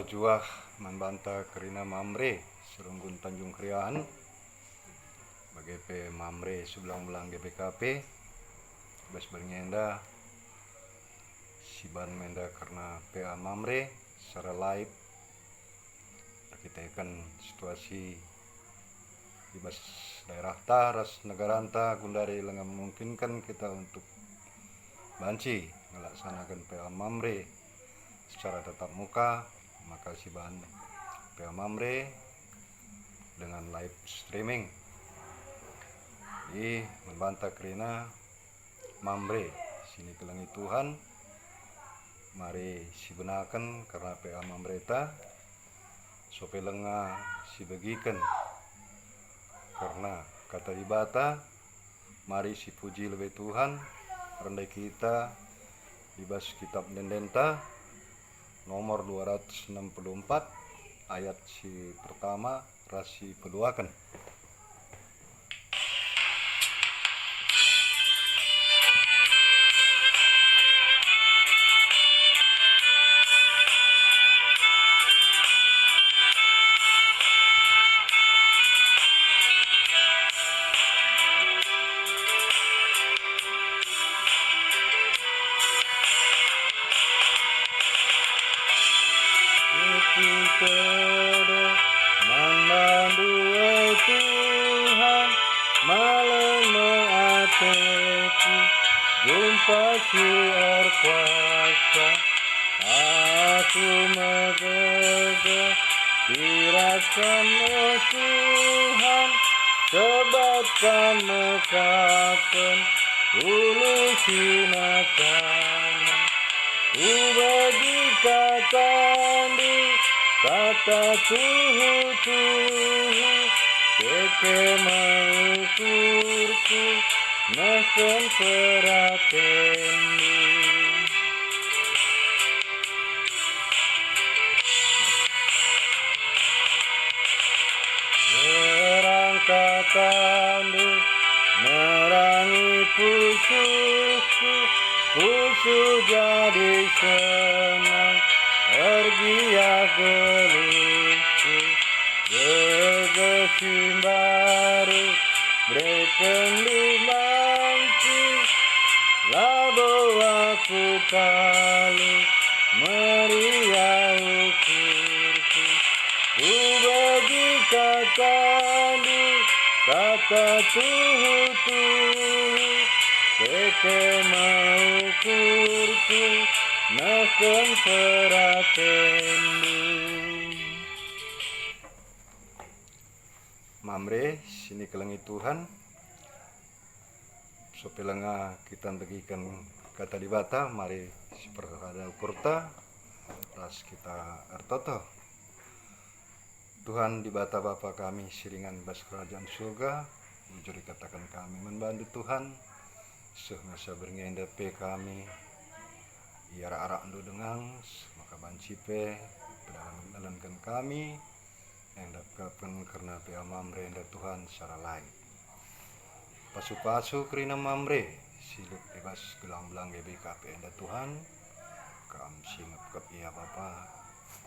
juah membanta kerina mamre serunggun Tanjung Kriaan BGP mamre sebelang belang GPKP bas berngenda siban menda karena PA mamre secara live kita akan situasi di bas daerah taras negara anta gundari lengan memungkinkan kita untuk banci melaksanakan PA mamre secara tatap muka, maka siban PA mamre dengan live streaming di membantah kerina mamre sini kelangi Tuhan mari sibenakan karena PA mamre ta sope lenga sibagikan karena kata ibata mari si puji lebih Tuhan rendai kita dibas kitab Dendenta nomor 264 ayat si pertama rasi peduakan. Kepada memandu Tuhan malam mengateku jumpa siar kuasa aku megegah diraskan Tuhan sebab kamu kapan ulu sinakan ubagi katandi kata Tuhu keke mengukurku makan peratendi merangkat tandu merangi pusuku pusu jadi senang ergiah geluku gegesim baru brekendu manci labo aku kalu meriah ukurku ubagi katandi kata Tuhu keke mengukurku makan peratendi mamre sini kelangi Tuhan sope lenga kita bagikan kata dibata mari seperti ukurta ras kita artoto Tuhan dibata Bapa kami siringan bas kerajaan surga mencuri katakan kami membantu Tuhan semasa berngendepe kami iara arak andu dengang maka bancipe dalamkan kami yang dapatkan karena PA mamre enda Tuhan secara lain pasu-pasu kerina mamre siluk bebas gelang-belang GBKP enda Tuhan kam singap kap iya Bapa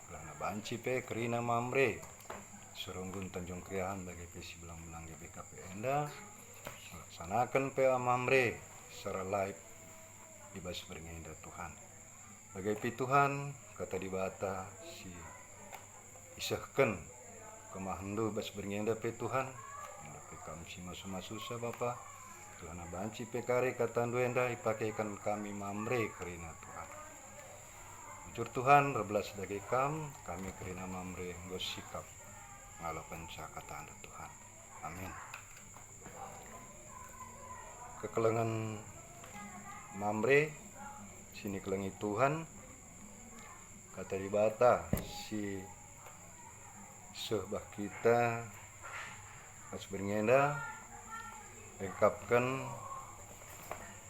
kelana bancipe kerina mamre serunggun Tanjung Kriaan bagi pesi belang-belang GBKP enda laksanakan PA mamre secara live bebas berngenda Tuhan bagi Tuhan kata dibata si isahkan kemahandu bas berngenda pe Tuhan pe kami si masu-masu sa Bapa kelana banci pe kare kata enda ipakaikan kami mamre kerina Tuhan jujur Tuhan rebelas dagi kami kerina mamre sikap ngalapan kata anda Tuhan amin kekelengan mamre sini kelengi Tuhan kata dibata si sebah kita pas berngenda lengkapkan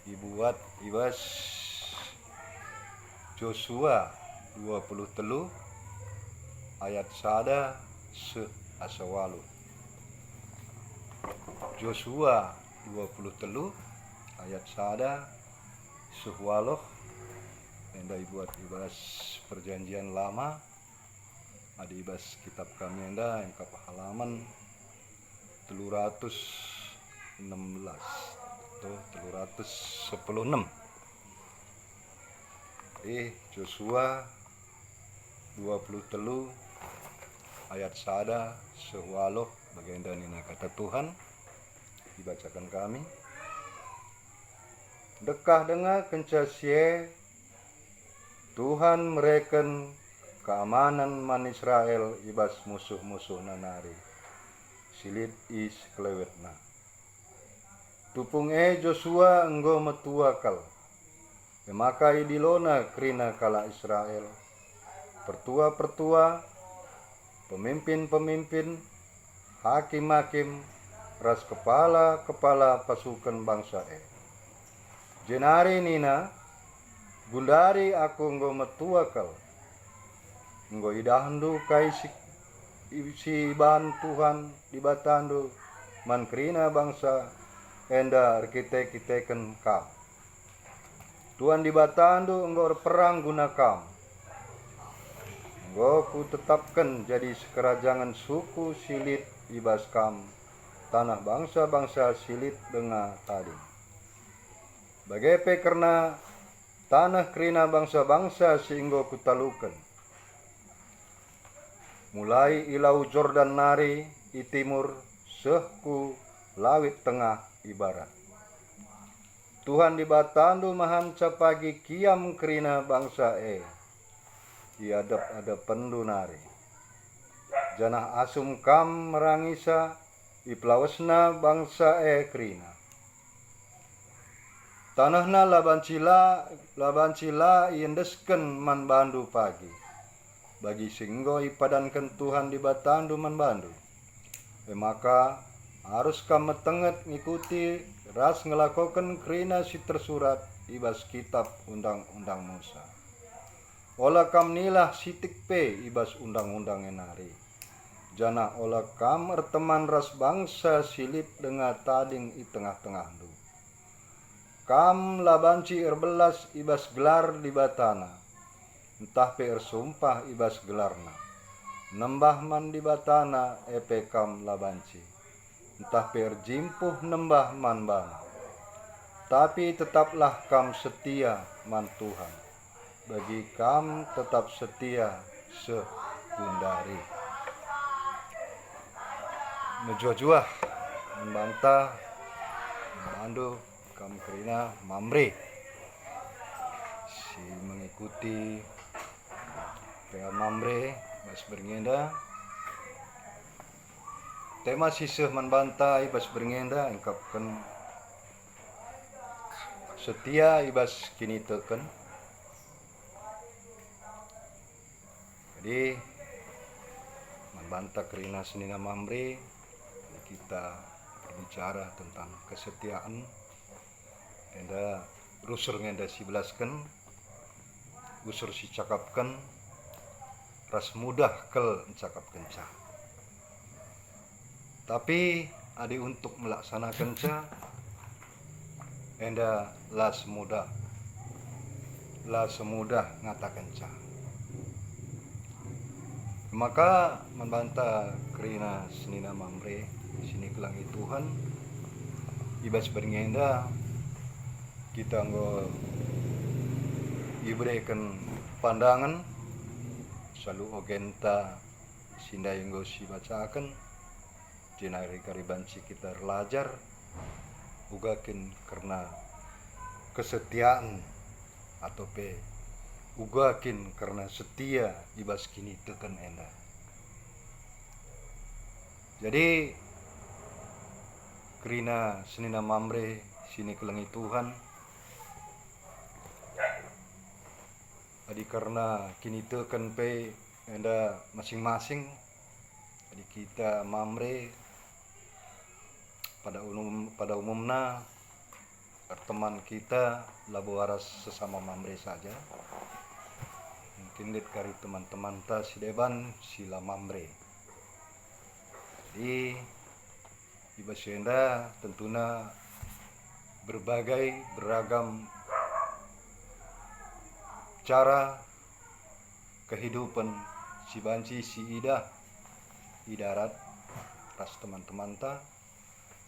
dibuat ibas Joshua 23 ayat sada se asawalu Joshua 23 ayat sada sehwaloh yang dibuat ibas perjanjian lama adi ibas kitab kami enda engkap halaman 316 atau 316. Joshua 23 ayat sada sewaloh bagian nina kata Tuhan dibacakan kami. Dekah dengar kencasie Tuhan mereken keamanan man Israel ibas musuh-musuh nanari silid is kelewetna. Tupung Joshua enggo metuakal memakai dilona krina kala Israel pertua-pertua pemimpin-pemimpin hakim-hakim ras kepala-kepala pasukan bangsa jenari nina gundari aku enggo metuakal enggo idahandu kai si ban Tuhan dibatandu man krina bangsa enda kita-kitaken kam Tuhan dibatandu enggo perang guna kam enggo ku tetapkan jadi sekerajangan suku silit ibas kam tanah bangsa-bangsa silit denga tadi bagepe karena tanah krina bangsa-bangsa sehingga kutalukan mulai ilau Jordan nari i timur sehku lawit tengah ibarat Tuhan dibatandu mahanca pagi kiam krina bangsa iadap-adap pendu nari janah asum kam merangisa iplawesna bangsa krina tanahna labancila iendesken man bandu pagi bagi singgo ipadankan Tuhan dibatandu man bandu maka harus kam metenget ngikuti ras ngelakokan krina si tersurat ibas kitab undang-undang Musa olah kam nilah sitik pe ibas undang-undang enari jana olah kam erteman ras bangsa silip denga tading i tengah-tengah du kam labanci erbelas ibas gelar di batana entah pe ersumpah ibas gelarna nembah man di batana epe kam labanci entah pe erjimpuh nembah man bana tapi tetaplah kam setia man Tuhan bagi kam tetap setia segundari menjua-jua membantah membandu kam krina Mamre si mengikuti PA Mamre bas berngenda tema sisih membantah ibas berngenda engkapkan setia ibas kini teken jadi membantah krina senina Mamre kita berbicara tentang kesetiaan enda rusur ngenda si belaskan usur si cakapkan ras mudah kel cakapkan ca tapi adi untuk melaksanakan ca enda la semudah ngatakan ca maka membantah krina senina Mamre sini kelangi Tuhan ibas berngenda kita nggo diberikan pandangan selalu ogenta sindai nggo si bacakan jenari karibanci kita belajar ugakin karena kesetiaan atau pe ugakin karena setia ibas kini teken enda jadi krina senina Mamre sini kelengi Tuhan adi karena kini teken pe enda masing-masing adi kita Mamre pada umumnya teman kita labu waras sesama Mamre saja mungkin dit kari teman-teman ta si deban sila Mamre jadi ibas enda tentunya berbagai beragam cara kehidupan si banci si idarat ras teman-teman ta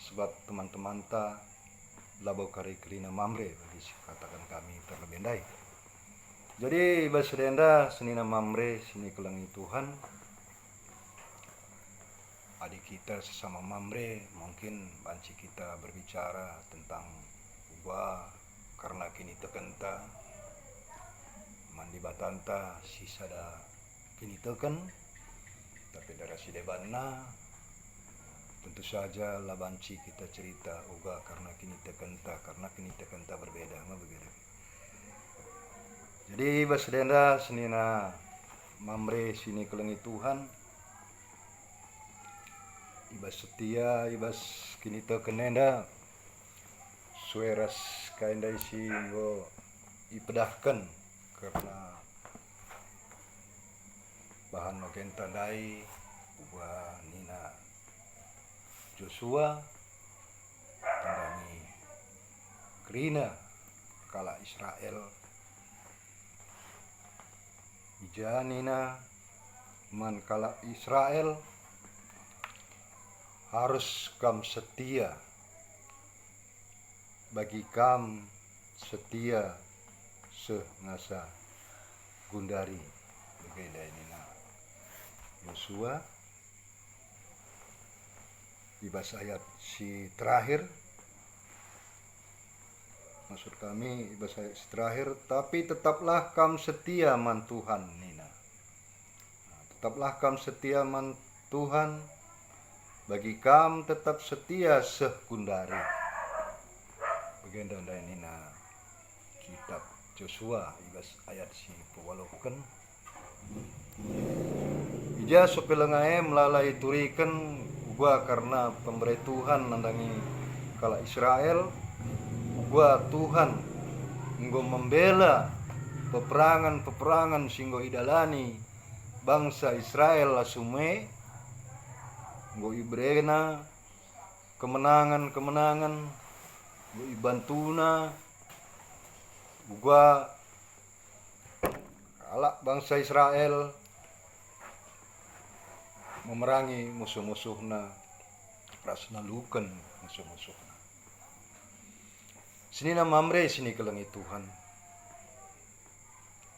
sebab teman-teman ta labau kari kerina mamre bagi katakan kami terlebih dahulu. Jadi basdenda senina mamre sini kelengi Tuhan. Adik kita sesama mamre mungkin banci kita berbicara tentang ubah karena kini tekenta mandi batanta sisada kini teken tapi darah si debanna tentu saja lah banci kita cerita uga karena kini tekenta berbeda mah begitu. Jadi basdenda senina mamre sini kelengi Tuhan ibas setia ibas kini tekenenda sueras kaindai singgo ipedahkan karena bahan noken tandai ubah nina Joshua tandani kerina kala Israel ijanina man kala Israel harus kam setia bagi kam setia sengasa gundari begeda ini Yosua ibas ayat si terakhir maksud kami ibas ayat si terakhir tapi tetaplah kam setia man Tuhan nina tetaplah kam setia man Tuhan bagi kam tetap setia sekundari begenda nina kitab Joshua ibas ayat si pewalokan ija sopelengae melalai turikan gua karena pemberi Tuhan nandangi kala Israel gua Tuhan nggo membela peperangan singgo idalani bangsa Israel lasume nggo ibrena kemenangan nggo ibantuna gua kala bangsa Israel memerangi musuh-musuhna rasna luken musuh-musuhna sini mamre sini kelengi Tuhan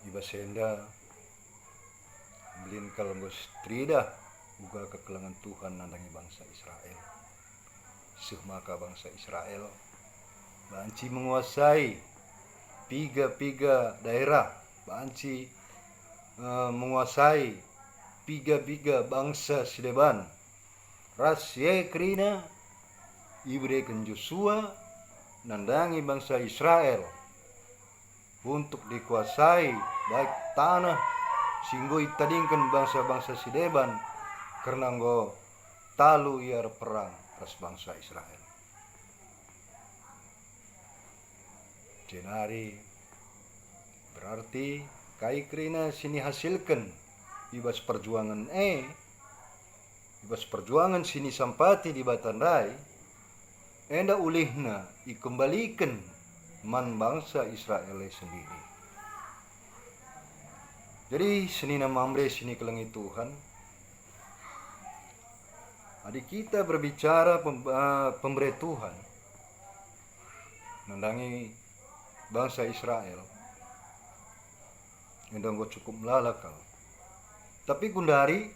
ibasenda belin kalenggo strida buka kekelengan Tuhan nandangi bangsa Israel maka bangsa Israel banci menguasai piga daerah banci menguasai piga bangsa sideban rasye krina ibreken Joshua nandangi bangsa Israel untuk dikuasai baik tanah singgo itadingkan bangsa-bangsa sideban karena nggo talu iar perang ras bangsa Israel jenari berarti kai krina sini hasilkan ibas perjuangan sini sampati di batandai enda ulihna ikembalikan man bangsa Israel sendiri. Jadi senina mamre sini kelengi Tuhan adik kita berbicara pemberi Tuhan nandangi bangsa Israel enda nggo cukup melalakal tapi gundari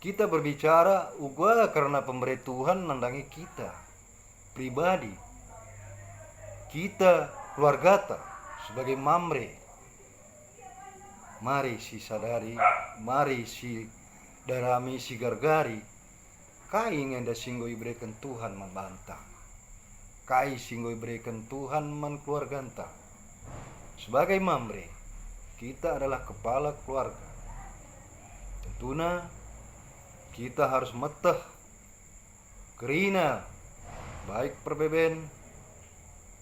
kita berbicara uga karena pemberi Tuhan nandangi kita pribadi kita keluargata sebagai mamre mari si sadari mari si darami si gargari kai ngenda singgo ibrekan Tuhan membantah kai singgo ibrekan Tuhan man keluarganta sebagai mamre kita adalah kepala keluarga tuna kita harus meteh kerina baik perbeben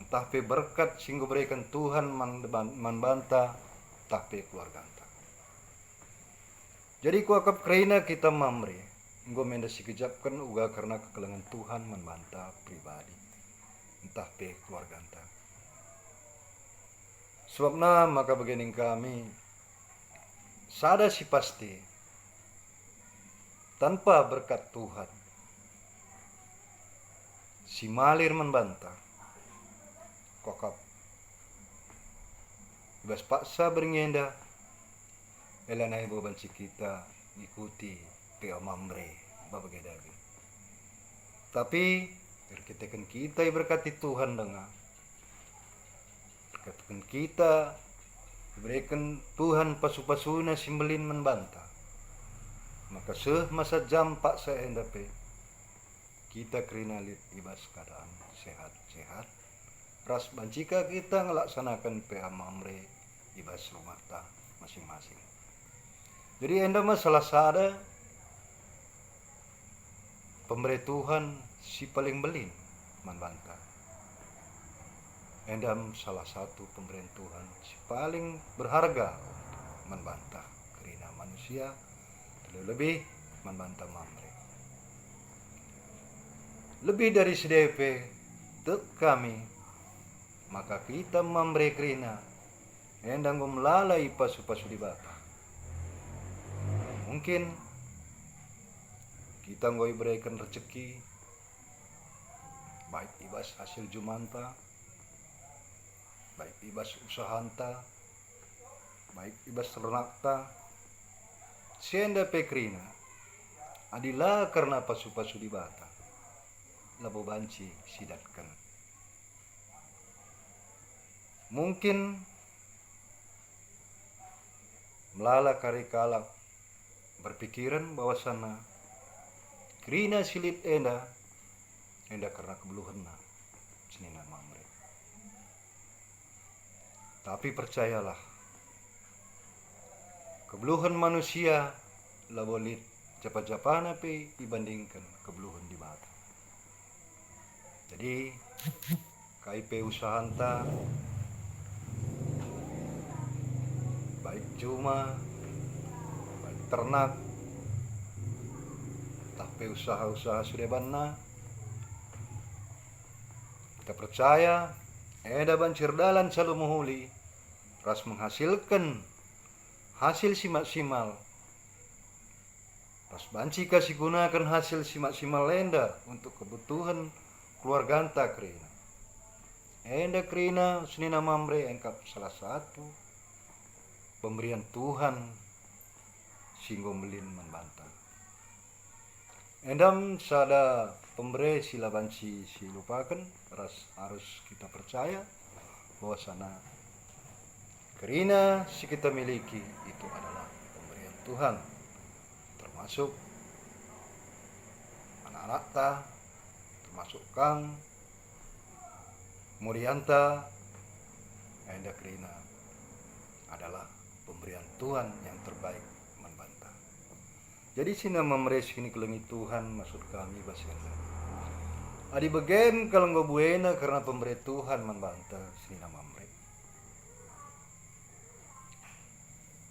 entah pe berkat singgo berikan Tuhan man banta entah pe keluarga anta. Jadi kuakap kerina kita mamre nggo menda sikejapkan uga karena kekelengan Tuhan man banta pribadi entah pe keluarga anta. Sebabna maka begining kami sada si pasti tanpa berkat Tuhan si malir membantah kokap ibas paksa berngenda elanai bobanci kita ikuti pea mamre babagedagi. Tapi kita berkati Tuhan dengan berkatkan kita berikan Tuhan pasu-pasuna simbelin membantah. Maka masa jam paksa endape kita kerinalit ibas keadaan sehat-sehat. Ras bancika kita ngelaksanakan pea mamre ibas rumah ta masing-masing. Jadi enda masalah sada pemberi Tuhan si paling belin membantah. Endam salah satu pemberian Tuhan si paling berharga membantah karena manusia lebih membantah mamre. Lebih dari sedep dek kami maka kita mamre karena endang melalai pasu-pasu di bata. Mungkin kita ngoi berikan rezeki baik ibas hasil jumanta, baik ibas usahanta, baik ibas ternakta, sienda pekrina adilah karena pasu-pasu di bata labo banci sidatkan. Mungkin melala kari kalak berpikiran bahwasana krina silit enda karena kebeluhanna senina mamre. Tapi percayalah kebeluhan manusia labolit japa-japana pe dibandingkan kebeluhan di bata. Jadi KIP usahanta baik cuma baik ternak tapi usaha-usaha sudah banna kita percaya eda bancir dalan selalu muhuli ras menghasilkan hasil si maksimal ras banci kasih gunakan hasil si maksimal lenda untuk kebutuhan keluarga anta krina enda krina senina mamre engkap salah satu pemberian Tuhan singgo melin membantah. Endam sada pemberi silaban si lupakan harus kita percaya bahwa sana karena si kita miliki itu adalah pemberian Tuhan termasuk anak-anak ta termasuk Kang Murianta enda karena adalah pemberian Tuhan yang terbaik membantah. Jadi sina memres kini kelengi Tuhan maksud kami basenda. Adi begen kalau nggak buena karena pemberi Tuhan membantah sina mamre.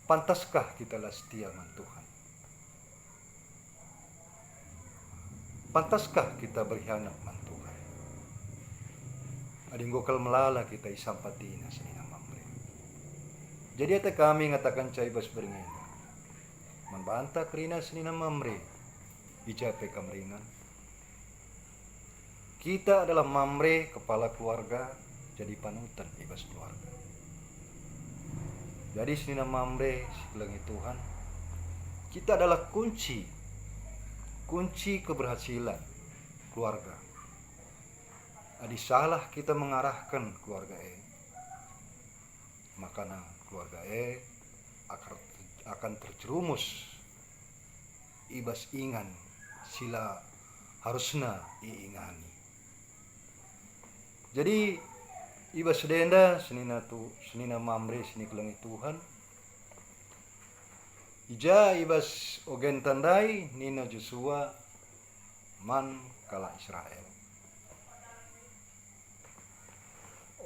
Pantaskah kita lah setia man Tuhan? Pantaskah kita berkhianat man Tuhan? Adi ngokal melala kita isampatina sina mamre. Jadi ada kami ngatakan caibas beringin membantah kerina senina mamre ijape kamringan. Kita adalah mamre kepala keluarga jadi panutan ibas keluarga. Jadi senina mamre sebelangi Tuhan kita adalah kunci keberhasilan keluarga. Adi salah kita mengarahkan keluarga makana keluarga akan terjerumus ibas ingan sila harusna iingani. Jadi ibas denda senina mamre sini kelengi Tuhan ija ibas ogen tandai nina Joshua man kala Israel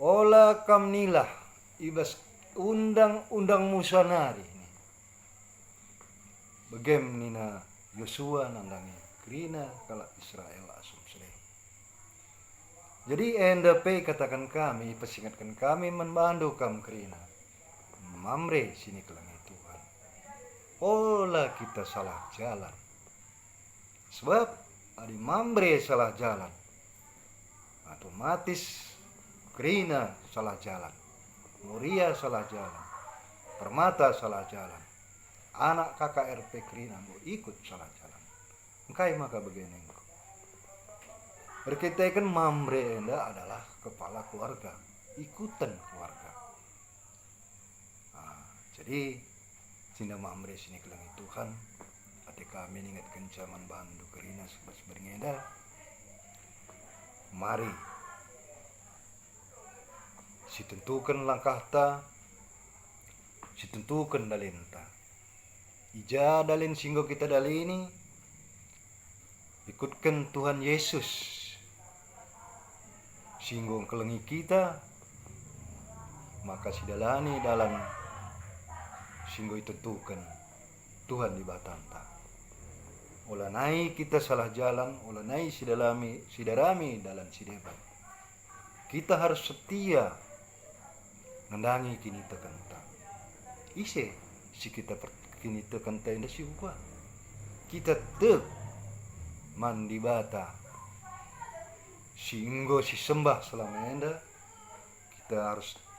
ola kamnilah ibas undang musanari ini begem nina Yosua nandangi krina kala Israel asum sere. Jadi endape katakan kami pesingatkan kami membantu kam krina mamre sini kelangi Tuhan olah kita salah jalan. Sebab adi mamre salah jalan, otomatis Krina salah jalan, Muria salah jalan, Permata salah jalan, anak KKRP Krina mau ikut salah jalan. Engkai maka begini. Berkaitan mamre enda adalah kepala keluarga, ikutan keluarga. Jadi sina mamre sini kelangi Tuhan, ate kami ingatkan zaman bandu Krina sebenarnya. Mari si tentukan langkah ta, si tentukan dalin ta. Ija dalin singgo kita dali ini, ikutkan Tuhan Yesus. Singgo kelengi kita, maka si dalani dalam singgo tentukan Tuhan di batanta. Olah naik kita salah jalan, olah naik sidarami dalam sideban. Kita harus setia ngendangi kini tekenta. Ise si kita kini tekenta indah si ubah. Kita tek mandi bata. Singgo si sembah selama enda.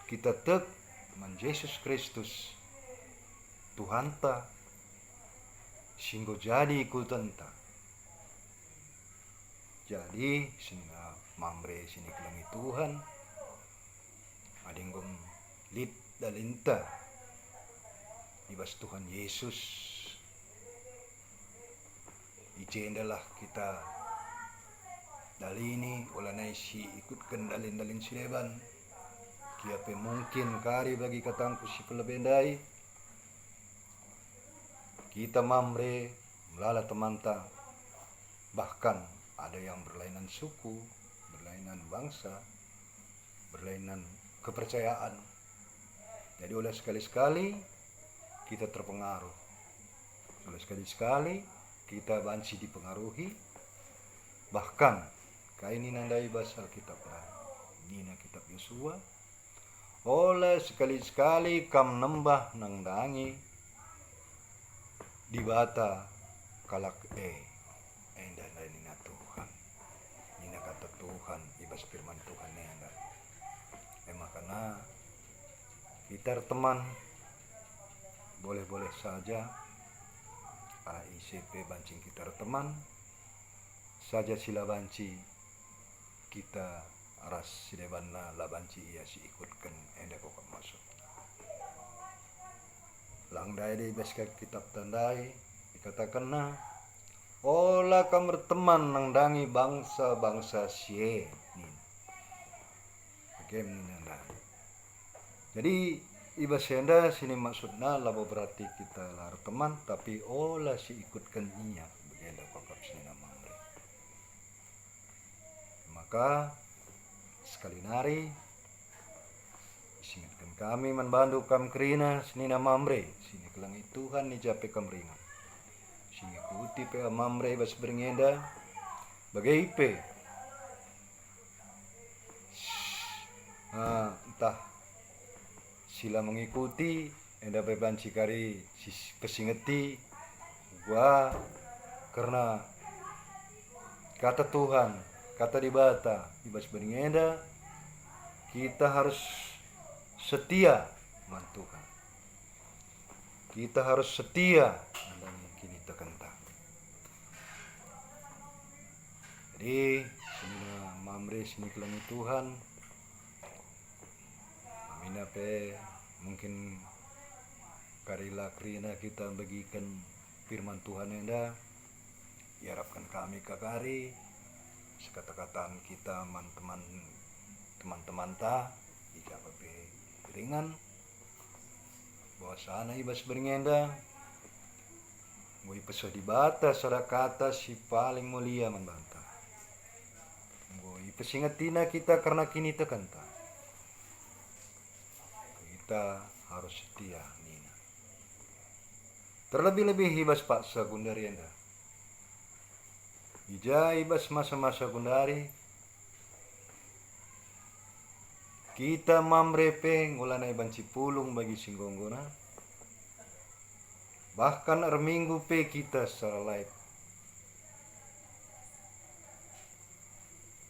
Kita tek man Yesus Kristus Tuhan ta. Singgo jadi ikutan ta. Jadi sini mamre sini kelangi Tuhan. Adinggom lid dalinta ibas Tuhan Yesus. Ijendalah kita dali ini olanai si ikutkan dalin sileban. Kiape mungkin kari bagi katangku si pelebendai. Kita mamre melala temanta, bahkan ada yang berlainan suku, berlainan bangsa, berlainan kepercayaan. Jadi oleh sekali-sekali kita terpengaruh, oleh sekali-sekali kita banci dipengaruhi. Bahkan kaini nandai bahasa Alkitab nina kitab Yosua, oleh sekali-sekali kam nembah nangdangi di bata kalak endah nina Tuhan, nina kata Tuhan ibas firman Tuhan endah. Makanya kita teman boleh-boleh saja ICP bancing kita teman saja sila banci kita ras sidebanna la banci ia si ikutkan endah pokok masuk. Langdai di basket kitab tandai dikatakan olah kam berteman nangdangi bangsa-bangsa sie nin. Bagaimana? Jadi ibas enda sini maksudnya labo berarti kita lar teman tapi olah si ikutkan ia begenda pokok sini nama. Maka sekali nari ingatkan kami membantu kam Krina sini nama mamre sini kelangi Tuhan ni jape kam ringan sini ikuti pe mamre bas berngenda bagai ipe entah sila mengikuti enda pe banci kari si pesingeti gua karena kata Tuhan kata di bata ibas berngenda kita harus setia man Tuhan. Kita harus setia dan kini tekenta. Jadi sini mamre sini kelangi Tuhan. Amina pe mungkin karila Krina kita bagikan firman Tuhan enda. Diharapkan kami kakari sekata-kataan kita teman-teman ta ika pe ringan bahwa sana ibas berngenda ngui peso di bata sada kata si paling mulia membantah ngui pesingatina kita karena kini tekanta kita harus setia nina terlebih-lebih ibas pak sekundari anda ija ibas masa-masa sekundari kita mamrepe ngulanai banci pulung bagi singgongona Bahkan minggu pe kita secara live.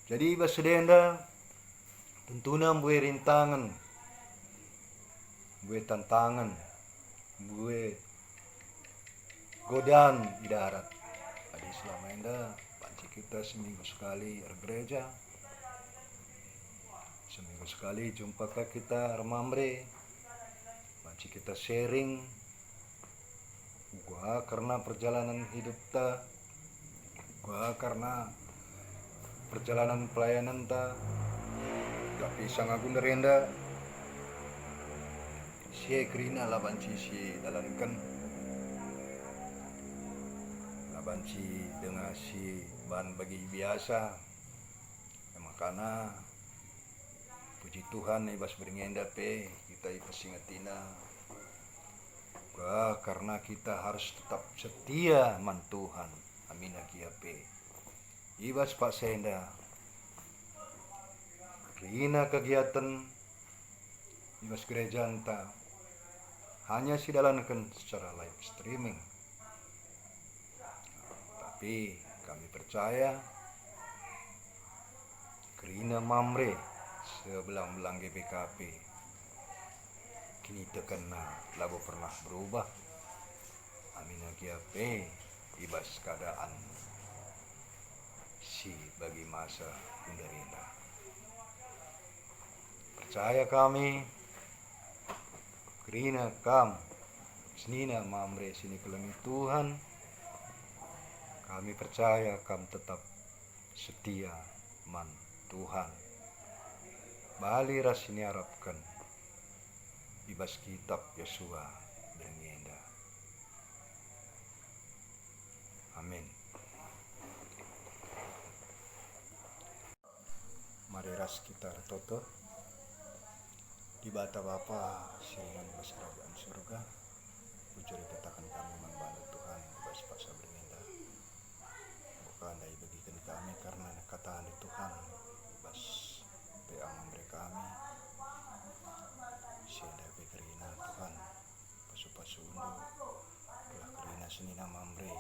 Jadi basedenda tentunya buat rintangan, buat tantangan, buat godaan di darat. Jadi selama ini panci kita seminggu sekali gereja, seminggu sekali jumpa ke kita remamre, panci kita sharing. Gua karena perjalanan hidup ta, gua karena perjalanan pelayanan ta, tapi sang agung nerenda si kerina labanci si dalankan labanci dengan si bahan bagi biasa ya, makana puji Tuhan ibas beringenda pe kita ibas ingetina gua karena kita harus tetap setia man Tuhan amin akia pe ibas pak senda rina kegiatan ibas gereja anta hanya sidalankan secara live streaming, tapi kami percaya kerina mamre sebelang-belang GBKP kini terkena labu pernah berubah amin agiape ibas keadaan si bagi masa kundarinda. Percaya kami kerina kam senina mamre sini kelengi Tuhan, kami percaya kam tetap setia man Tuhan. Bali rasini harapkan ibas kitab Yesua berngenda. Amin. Mari ras kita toto di bata Bapa siringan bas kerajaan surga ujur katakan kami membantu Tuhan ibas paksa berngenda bukan dari bagikan kami karena kataan Tuhan ibas peang mereka kami siada bekerina Tuhan pasu-pasu undu telah kerina senina mamre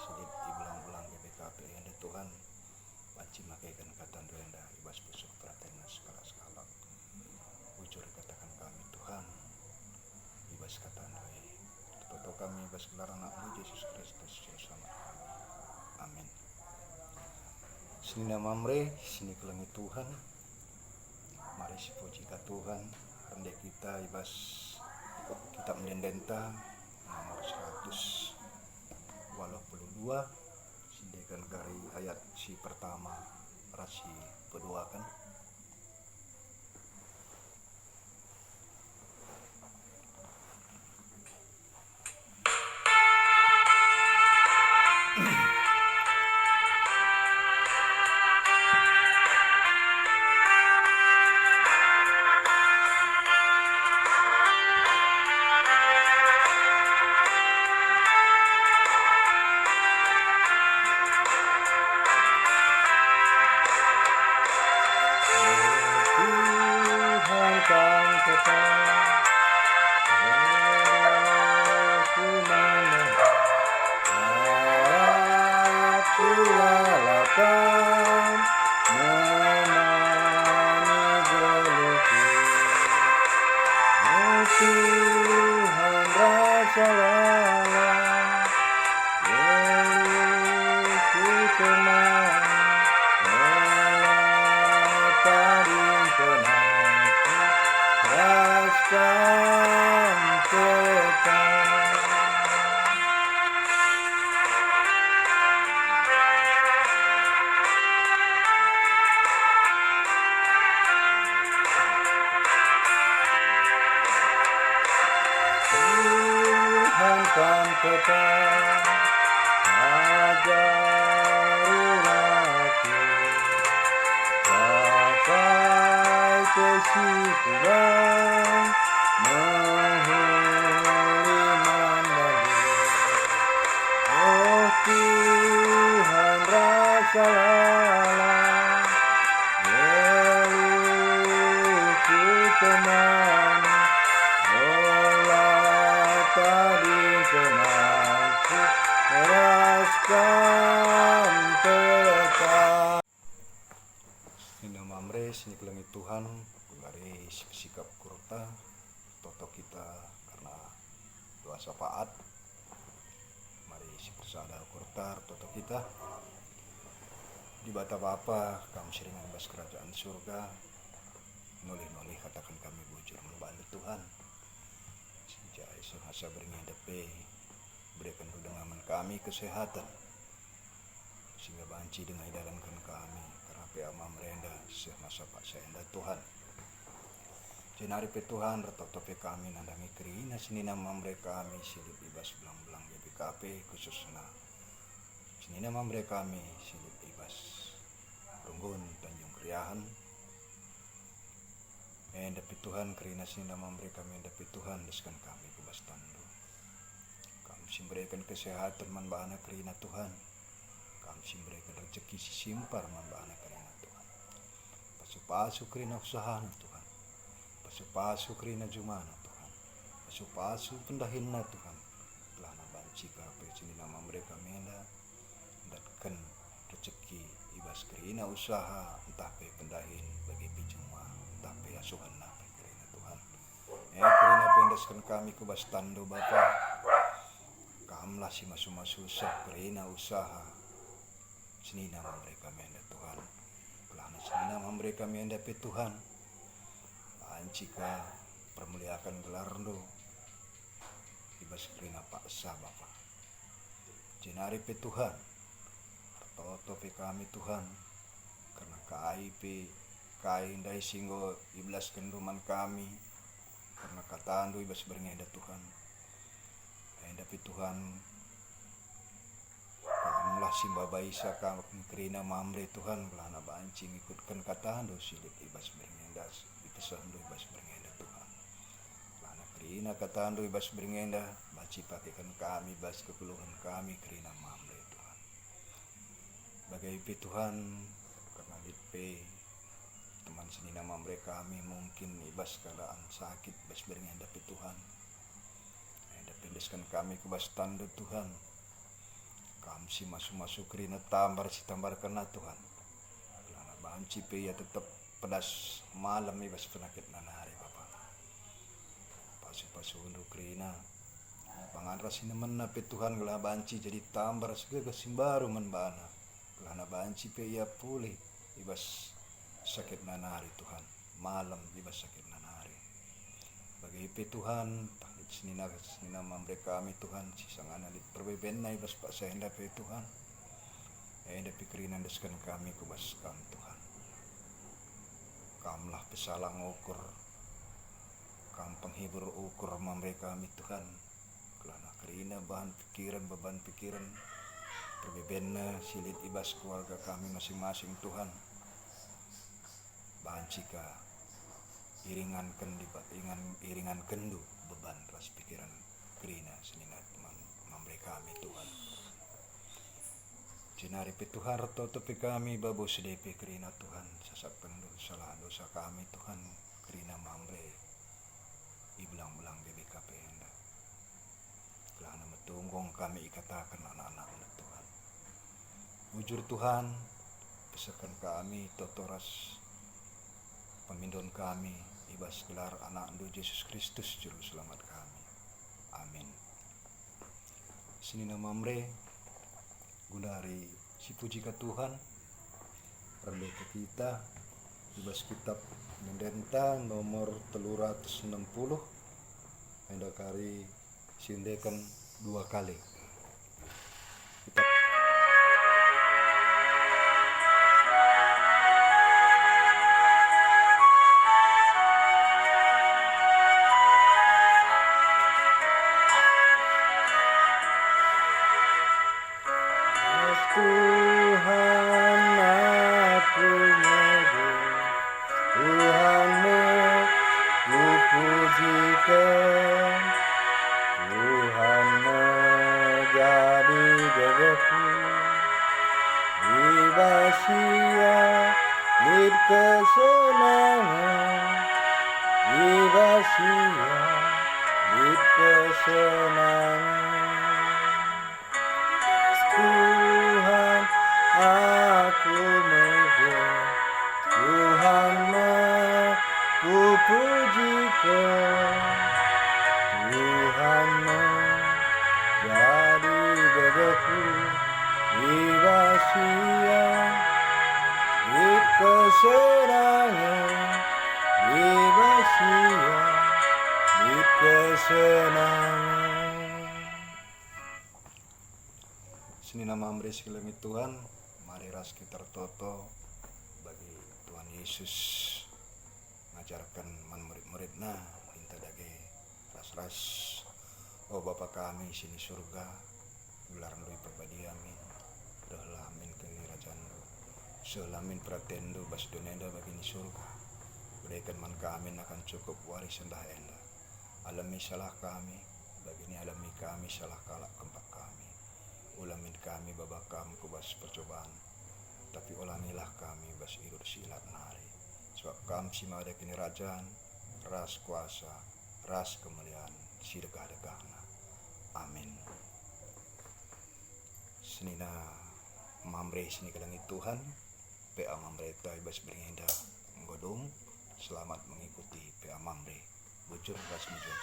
sedip ibelang-belang BPKP yang Tuhan panci makaikan katan duenda ibas pusuk pratenna skala-skala ujur katakan kami Tuhan ibas katan doa toto kami ibas gelar anakmu Yesus Kristus juru selamat kami amin. Senina mamre sini kelengi Tuhan mari sipuji ka Tuhan rendek kita ibas kitab mendendenta nomor 182 sindekan kari ayat si pertama rasi kedua kan Tuhan tetap ajari aku pakai kesimpulan menghuni mandali. Oh Tuhan rasa lelah beriku temani bola tadi kena akan tetap. Nina mamre sini kelengi Tuhan dari sikap kurta toto kita karena doa syafaat. Mari bersada kurta toto kita di bata Bapa kami seringan bas kerajaan surga nolih-nolih katakan kami bujur membantu Tuhan sejak senasa beringedepe berikan dengan kami kesehatan sehingga banci dengan dalamkan kami karena peama merenda semasa pak senda Tuhan jenari pe Tuhan retotope kami nandangi kerina senina mamre kami silip ibas belang-belang BPKP khususnya senina mamre kami silip ibas Runggun Tanjung Kriahan dapat Tuhan kerina senina mamre kami dapat Tuhan deskan kami kubas tandu kami simberikan kesehatan manbana kerina Tuhan kami simberikan rezeki simpar manbana kerina Tuhan pasu-pasu kerina usaha Tuhan pasu-pasu kerina jumana Tuhan pasu-pasu pendahinna Tuhan telah nabanci kape senina mamre kami datkan rezeki ibas kerina usaha entah pe pendahin bagi pijuma entah pe asuhan nape kerina Tuhan kerina pendaskan kami kubas tando Bapa kamlah si masu-masu kerina usaha senina mamre kami Tuhan kelana senina mamre kami pe Tuhan ancika permuliakan gelarndo ibas kerina paksa Bapa jenari pe Tuhan toto pe kami Tuhan karena kai ndai singgo iblas kenduman kami karena katandu ibas berngeda Tuhan enda pe Tuhan kamlah simba baisa kami kerina mamre Tuhan belana bancing ikutkan katandu silik ibas berngeda ipesando ibas berngeda Tuhan belana kerina katandu ibas berngeda baci pakekan kami bas kekeluhan kami kerina mamre Tuhan bagai pe Tuhan karena ditpe teman senina mamre kami mungkin ibas keadaan sakit bas berngeda pe Tuhan pendeskan kami kubas tanda Tuhan kami si masuk-masuk kerina tambar kena Tuhan karena banci pe ya tetap pedas malam ibas penakit nanari Bapa pasu-pasu untuk kerina panganras ini mena pe Tuhan gela banci jadi tambar segala simbaru menbana gelana banci pe ya pulih ibas sakit nanari Tuhan malam ibas sakit nanari bagi pe Tuhan senina mamre kami Tuhan sisangana di perbeben na ibas pak senda pe Tuhan enda pikirinan deskan kami kubas kam Tuhan kamlah pesalang ukur kam penghibur ukur mamre kami Tuhan kelana kerina beban pikiran perbeben na silit ibas keluarga kami masing-masing Tuhan bancika iringan kendu beban ras pikiran kerina senina teman mamre kami Tuhan jenari pe Tuhan retoto pe kami babo sedepe kerina Tuhan sasak pendu salah dosa kami Tuhan kerina mamre iblang-belang BPKP enda kelana metunggong kami ikatakan anak-anak Tuhan bujur Tuhan pesakan kami totoras pemindon kami ibas gelar anak ndo Yesus Kristus juru selamat kami amin senina mamre gunari si puji ka Tuhan rende ke kita ibas kitab mendenta nomor 360 enda kari sindekan 2 kali kita Tuhan aku mogo Tuhanmu ku pujikan Tuhan menjadi gegeku Ibasia lid kesenangan Ibasia lid kesenangan Seni nama amri langit Tuhan, mari ras kita toto bagi Tuhan Yesus ngajarkan man murid-muridna minta dage ras-ras. Oh Bapa kami sini surga, gelar lui pabadi amin. Dahlah amin ke kerajaan lu. Selamin pratendu bas donenda bagi ni surga. Berikan man kami akan cukup warisan dah enda. Alami salah kami, bagini alami kami salah kalak kempak kami. Ulamin kami babakam kubas percobaan, tapi ulangilah kami bas irut silat nari. Sebab kami simada kini rajaan, ras kuasa, ras kemuliaan, sidegah-degahna. Amin. Senina mamre sini ke langit Tuhan, PA mamre tay bas beringenda nggodong, selamat mengikuti PA mamre. Bujur ras mujur.